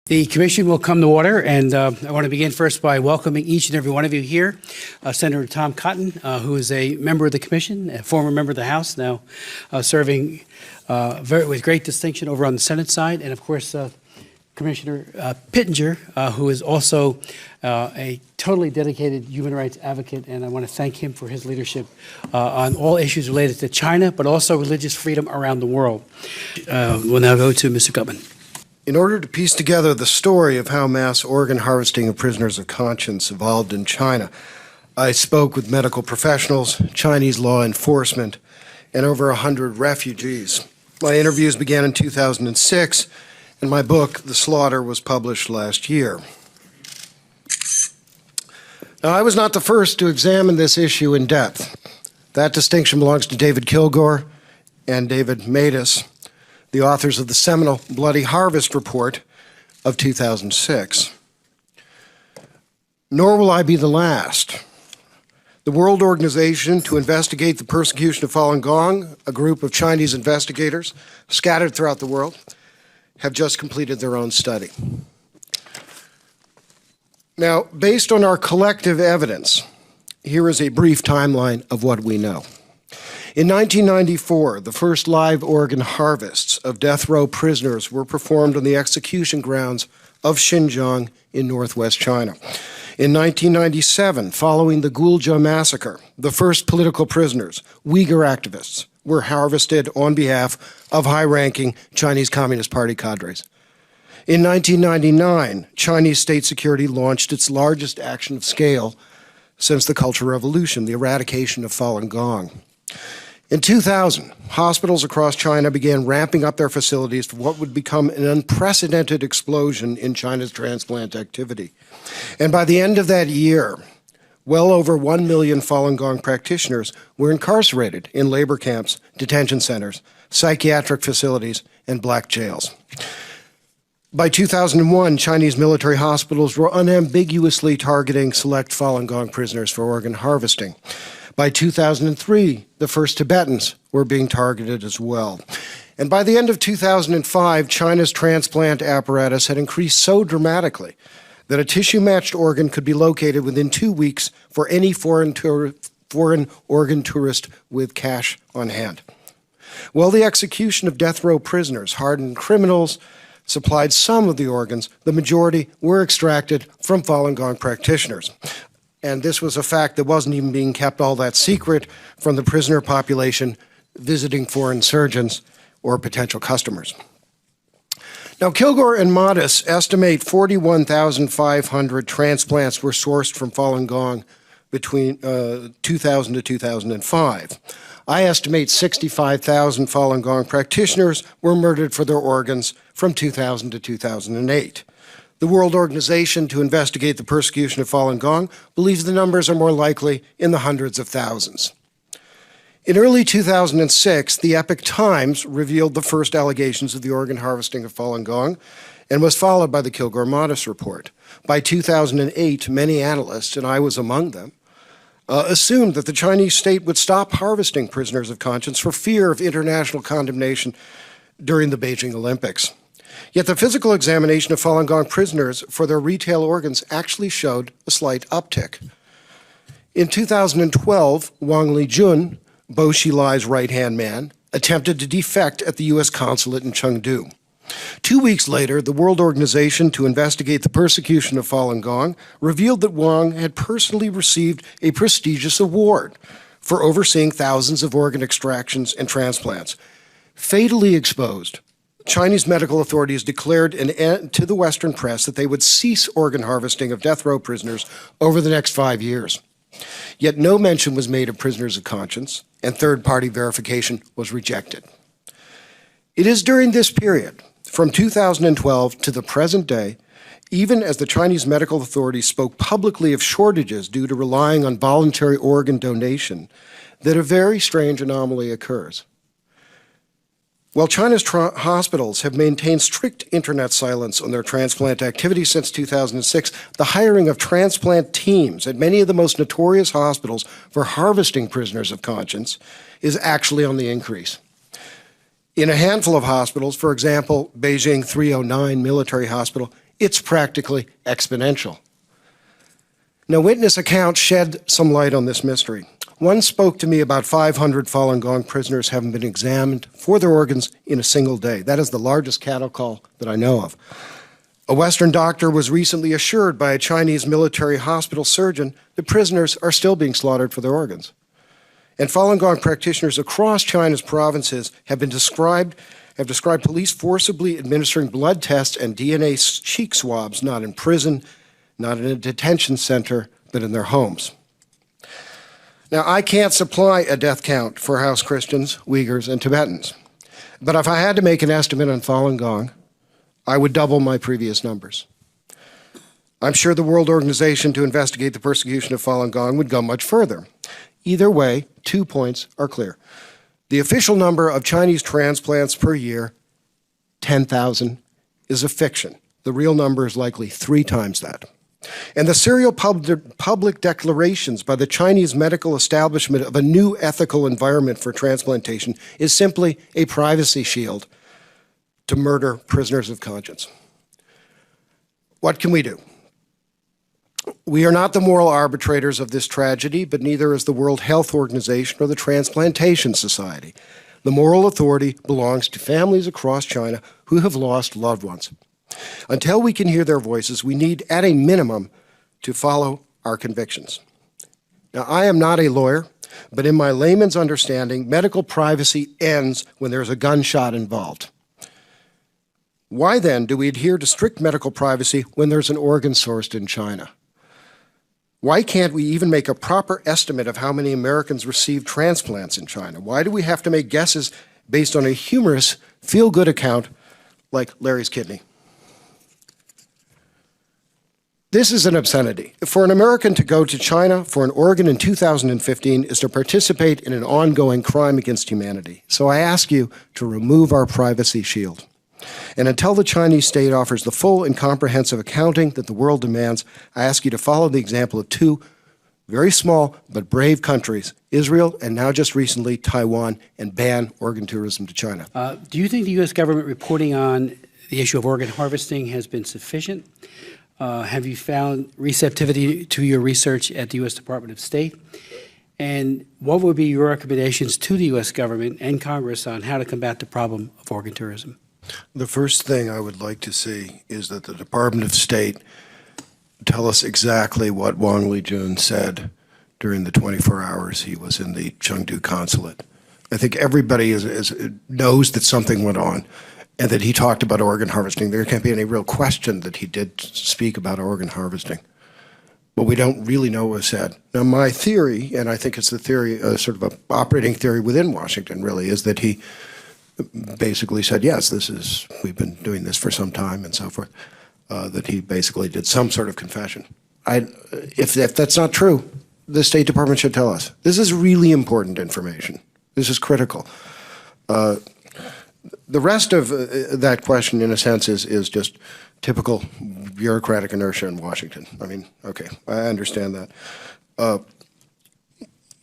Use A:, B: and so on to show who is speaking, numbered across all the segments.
A: The commission will come to order, and I want to begin first by welcoming each and every one of you here. Senator Tom Cotton, who is a member of the commission, a former member of the House, now serving with great distinction over on the Senate side, and of course Commissioner Pittenger, who is also a totally dedicated human rights advocate, and I want to thank him for his leadership on all issues related to China, but also religious freedom around the world. We'll now go to Mr. Gutmann.
B: In order to piece together the story of how mass organ harvesting of prisoners of conscience evolved in China, I spoke with medical professionals, Chinese law enforcement, and over 100 refugees. My interviews began in 2006, and my book, The Slaughter, was published last year. Now, I was not the first to examine this issue in depth. That distinction belongs to David Kilgore and David Matus, the authors of the seminal Bloody Harvest report of 2006. Nor will I be the last. The World Organization to Investigate the Persecution of Falun Gong, a group of Chinese investigators scattered throughout the world, have just completed their own study. Now, based on our collective evidence, here is a brief timeline of what we know. In 1994, the first live organ harvests of death row prisoners were performed on the execution grounds of Xinjiang in northwest China. In 1997, following the Gulja massacre, the first political prisoners, Uyghur activists, were harvested on behalf of high-ranking Chinese Communist Party cadres. In 1999, Chinese state security launched its largest action of scale since the Cultural Revolution, the eradication of Falun Gong. In 2000, hospitals across China began ramping up their facilities for what would become an unprecedented explosion in China's transplant activity. And by the end of that year, well over 1 million Falun Gong practitioners were incarcerated in labor camps, detention centers, psychiatric facilities, and black jails. By 2001, Chinese military hospitals were unambiguously targeting select Falun Gong prisoners for organ harvesting. By 2003, the first Tibetans were being targeted as well. And by the end of 2005, China's transplant apparatus had increased so dramatically that a tissue-matched organ could be located within 2 weeks for any foreign organ tourist with cash on hand. While the execution of death row prisoners, hardened criminals, supplied some of the organs, the majority were extracted from Falun Gong practitioners. And this was a fact that wasn't even being kept all that secret from the prisoner population visiting foreign surgeons or potential customers. Now, Kilgore and Matus estimate 41,500 transplants were sourced from Falun Gong between 2000 to 2005. I estimate 65,000 Falun Gong practitioners were murdered for their organs from 2000 to 2008. The World Organization to Investigate the Persecution of Falun Gong believes the numbers are more likely in the hundreds of thousands. In early 2006, the Epoch Times revealed the first allegations of the organ harvesting of Falun Gong and was followed by the Kilgore-Matus report. By 2008, many analysts, and I was among them, assumed that the Chinese state would stop harvesting prisoners of conscience for fear of international condemnation during the Beijing Olympics. Yet the physical examination of Falun Gong prisoners for their retail organs actually showed a slight uptick. In 2012, Wang Lijun, Bo Xilai's right-hand man, attempted to defect at the U.S. consulate in Chengdu. 2 weeks later, the World Organization to Investigate the Persecution of Falun Gong revealed that Wang had personally received a prestigious award for overseeing thousands of organ extractions and transplants. Fatally exposed, Chinese medical authorities declared to the Western press that they would cease organ harvesting of death row prisoners over the next 5 years. Yet no mention was made of prisoners of conscience, and third-party verification was rejected. It is during this period, from 2012 to the present day, even as the Chinese medical authorities spoke publicly of shortages due to relying on voluntary organ donation, that a very strange anomaly occurs. While China's hospitals have maintained strict internet silence on their transplant activity since 2006, the hiring of transplant teams at many of the most notorious hospitals for harvesting prisoners of conscience is actually on the increase. In a handful of hospitals, for example, Beijing 309 Military Hospital, It's practically exponential. Now, witness accounts shed some light on this mystery. One spoke to me about 500 Falun Gong prisoners having been examined for their organs in a single day. That is the largest cattle call that I know of. A Western doctor was recently assured by a Chinese military hospital surgeon that prisoners are still being slaughtered for their organs. And Falun Gong practitioners across China's provinces have described police forcibly administering blood tests and DNA cheek swabs, not in prison, not in a detention center, but in their homes. Now, I can't supply a death count for House Christians, Uyghurs, and Tibetans. But if I had to make an estimate on Falun Gong, I would double my previous numbers. I'm sure the World Organization to investigate the persecution of Falun Gong would go much further. Either way, 2 points are clear. The official number of Chinese transplants per year, 10,000, is a fiction. The real number is likely 3 times that. And the serial public declarations by the Chinese medical establishment of a new ethical environment for transplantation is simply a privacy shield to murder prisoners of conscience. What can we do? We are not the moral arbitrators of this tragedy, but neither is the World Health Organization or the Transplantation Society. The moral authority belongs to families across China who have lost loved ones. Until we can hear their voices, we need, at a minimum, to follow our convictions. Now, I am not a lawyer, but in my layman's understanding, medical privacy ends when there's a gunshot involved. Why then do we adhere to strict medical privacy when there's an organ sourced in China? Why can't we even make a proper estimate of how many Americans receive transplants in China? Why do we have to make guesses based on a humorous, feel-good account like Larry's kidney? This is an obscenity. For an American to go to China for an organ in 2015 is to participate in an ongoing crime against humanity. So I ask you to remove our privacy shield. And until the Chinese state offers the full and comprehensive accounting that the world demands, I ask you to follow the example of 2 very small but brave countries, Israel and now just recently Taiwan, and ban organ tourism to China.
A: Do you think the U.S. government reporting on the issue of organ harvesting has been sufficient? Have you found receptivity to your research at the U.S. Department of State? And what would be your recommendations to the U.S. government and Congress on how to combat the problem of organ tourism?
B: The first thing I would like to see is that the Department of State tell us exactly what Wang Lijun said during the 24 hours he was in the Chengdu consulate. I think everybody knows that something went on and that he talked about organ harvesting. There can't be any real question that he did speak about organ harvesting. But we don't really know what was said. Now, my theory, and I think it's the theory, sort of an operating theory within Washington, really, is that he basically said, yes, we've been doing this for some time and so forth, that he basically did some sort of confession. If that's not true, the State Department should tell us. This is really important information. This is critical. The rest of that question, in a sense, is just typical bureaucratic inertia in Washington. I mean, okay, I understand that.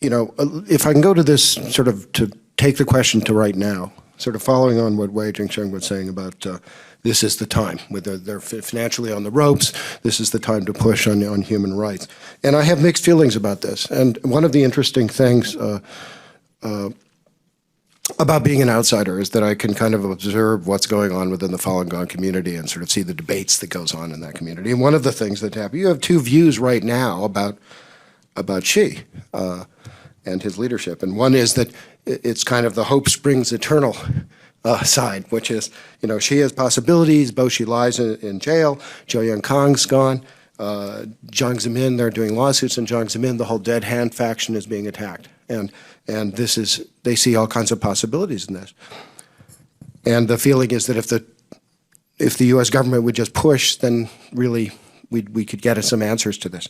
B: If I can go to this sort of to take the question to right now, sort of following on what Wei Jingsheng was saying about this is the time, whether they're financially on the ropes, this is the time to push on human rights. And I have mixed feelings about this. And one of the interesting things about being an outsider is that I can kind of observe what's going on within the Falun Gong community and sort of see the debates that goes on in that community. And one of the things that happen, you have 2 views right now about Xi and his leadership. And one is that it's kind of the hope springs eternal side, which is, Xi has possibilities, Bo Xilai's in jail, Zhou Yangkang's gone, Jiang Zemin, they're doing lawsuits in Jiang Zemin, the whole dead hand faction is being attacked. And they see all kinds of possibilities in this. And the feeling is that if the U.S. government would just push, then really we could get some answers to this.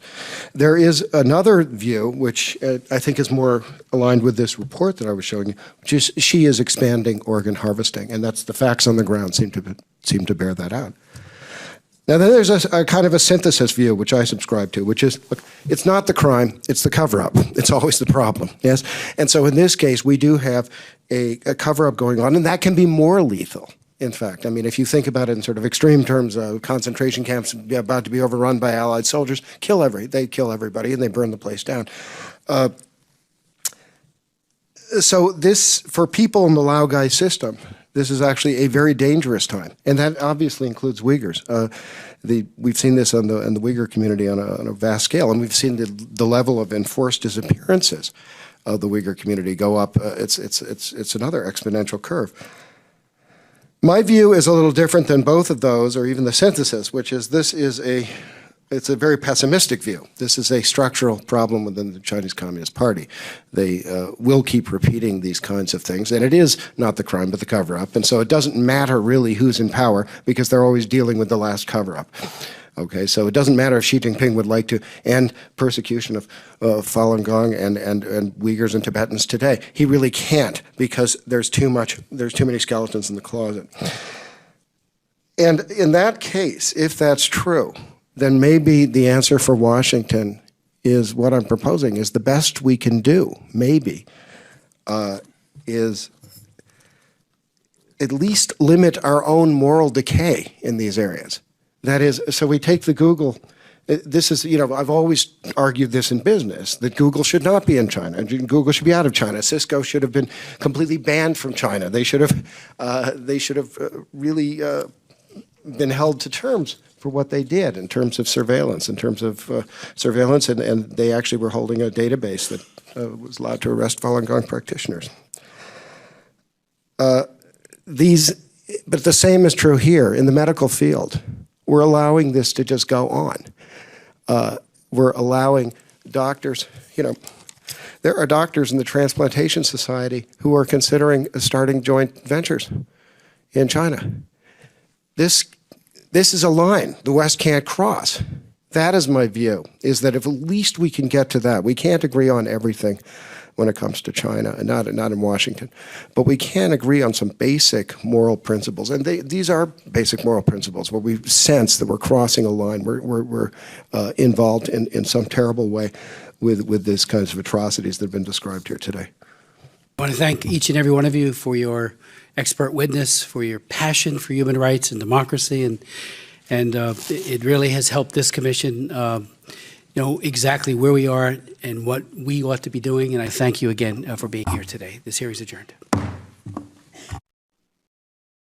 B: There is another view, which I think is more aligned with this report that I was showing you, which is Xi is expanding organ harvesting, and that's the facts on the ground seem to bear that out. Now, then there's a kind of a synthesis view, which I subscribe to, which is, look, it's not the crime, it's the cover-up. It's always the problem, yes? And so in this case, we do have a cover-up going on, and that can be more lethal in fact. I mean, if you think about it in sort of extreme terms, concentration camps about to be overrun by Allied soldiers, they kill everybody and they burn the place down. So this, for people in the Laogai system, this is actually a very dangerous time, and that obviously includes Uyghurs. We've seen this in the Uyghur community on a vast scale, and we've seen the level of enforced disappearances of the Uyghur community go up. It's another exponential curve. My view is a little different than both of those, or even the synthesis, which is it's a very pessimistic view. This is a structural problem within the Chinese Communist Party. They will keep repeating these kinds of things, and it is not the crime but the cover-up, and so it doesn't matter really who's in power because they're always dealing with the last cover-up. Okay, so it doesn't matter if Xi Jinping would like to end persecution of Falun Gong and Uyghurs and Tibetans today. He really can't because there's too many skeletons in the closet. And in that case, if that's true, then maybe the answer for Washington is what I'm proposing is the best we can do, maybe, is at least limit our own moral decay in these areas. That is, so we take the Google, this is, I've always argued this in business, that Google should not be in China. Google should be out of China. Cisco should have been completely banned from China. They should have really been held to terms for what they did in terms of surveillance, and they actually were holding a database that was allowed to arrest Falun Gong practitioners. But the same is true here in the medical field. We're allowing this to just go on. We're allowing doctors, there are doctors in the Transplantation Society who are considering starting joint ventures in China. This is a line the West can't cross. That is my view, is that if at least we can get to that, we can't agree on everything when it comes to China, and not in Washington, but we can agree on some basic moral principles, and these are basic moral principles where we sense that we're crossing a line, we're involved in some terrible way with these kinds of atrocities that have been described here today.
A: I want to thank each and every one of you for your expert witness, for your passion for human rights and democracy, and it really has helped this commission know exactly where we are and what we ought to be doing, and I thank you again for being here today. This hearing is adjourned.